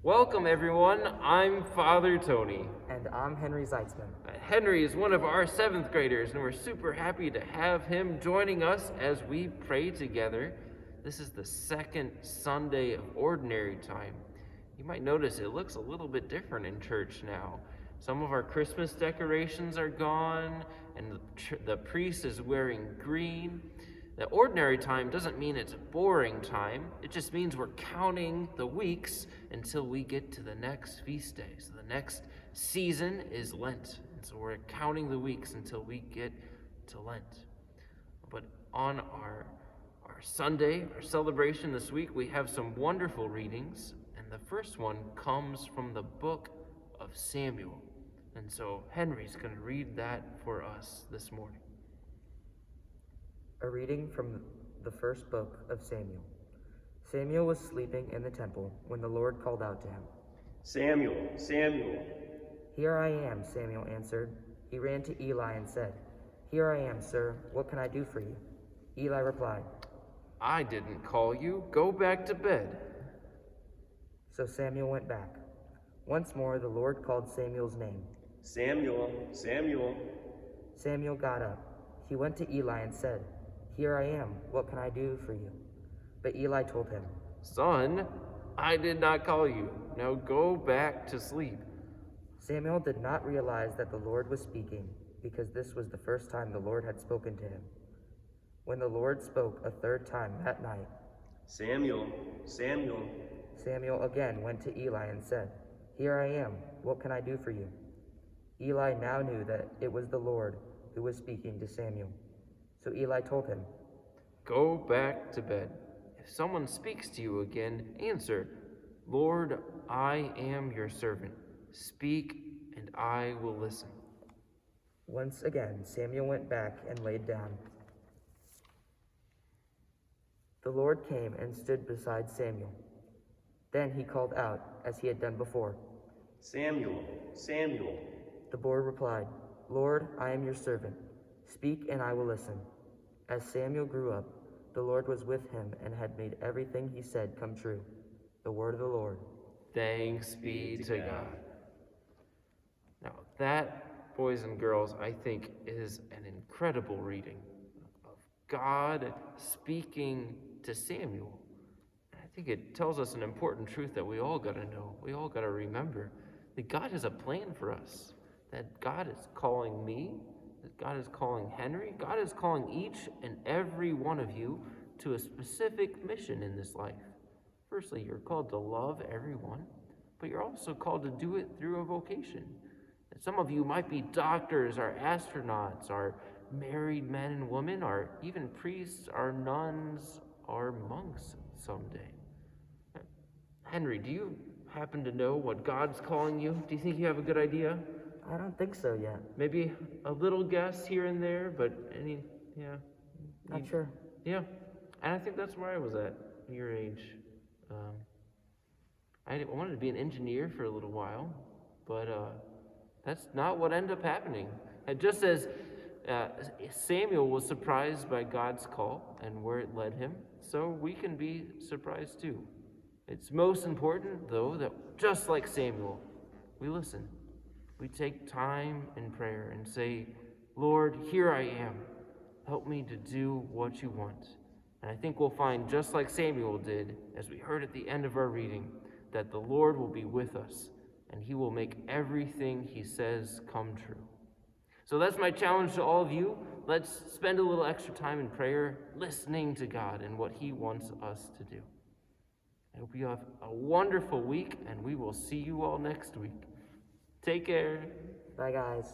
Welcome, everyone. I'm Father Tony. And I'm Henry Zeitzman. Henry is one of our 7th graders, and we're super happy to have him joining us as we pray together. This is the second Sunday of Ordinary Time. You might notice it looks a little bit different in church now. Some of our Christmas decorations are gone, and the priest is wearing green. The ordinary time doesn't mean it's a boring time. It just means we're counting the weeks until we get to the next feast day. So the next season is Lent. And so we're counting the weeks until we get to Lent. But on our Sunday, our celebration this week, we have some wonderful readings. And the first one comes from the book of Samuel. And so Henry's going to read that for us this morning. A reading from the first book of Samuel. Samuel was sleeping in the temple when the Lord called out to him. Samuel, Samuel. Here I am, Samuel answered. He ran to Eli and said, Here I am, sir. What can I do for you? Eli replied, I didn't call you. Go back to bed. So Samuel went back. Once more the Lord called Samuel's name. Samuel, Samuel. Samuel got up. He went to Eli and said, Here I am. What can I do for you? But Eli told him, Son, I did not call you. Now go back to sleep. Samuel did not realize that the Lord was speaking, because this was the first time the Lord had spoken to him. When the Lord spoke a third time that night, Samuel, Samuel. Samuel again went to Eli and said, Here I am. What can I do for you? Eli now knew that it was the Lord who was speaking to Samuel. So Eli told him, Go back to bed. If someone speaks to you again, answer, Lord, I am your servant. Speak, and I will listen. Once again, Samuel went back and laid down. The Lord came and stood beside Samuel. Then he called out, as he had done before, Samuel, Samuel. The boy replied, Lord, I am your servant. Speak, and I will listen. As Samuel grew up, the Lord was with him and had made everything he said come true. The word of the Lord. Thanks be to God. Now, that, boys and girls, I think is an incredible reading of God speaking to Samuel. I think it tells us an important truth that we all got to know. We all got to remember that God has a plan for us. That God is calling me, that God is calling Henry, God is calling each and every one of you to a specific mission in this life. Firstly, you're called to love everyone, but you're also called to do it through a vocation. And some of you might be doctors, or astronauts, or married men and women, or even priests, or nuns, or monks someday. Henry, do you happen to know what God's calling you? Do you think you have a good idea? I don't think so yet. Maybe a little guess here and there, but Not sure. Yeah, and I think that's where I was at your age. I wanted to be an engineer for a little while, but that's not what ended up happening. And just as Samuel was surprised by God's call and where it led him, so we can be surprised too. It's most important, though, that just like Samuel, we listen. We take time in prayer and say, Lord, here I am. Help me to do what you want. And I think we'll find, just like Samuel did, as we heard at the end of our reading, that the Lord will be with us and he will make everything he says come true. So that's my challenge to all of you. Let's spend a little extra time in prayer, listening to God and what he wants us to do. I hope you have a wonderful week, and we will see you all next week. Take care. Bye, guys.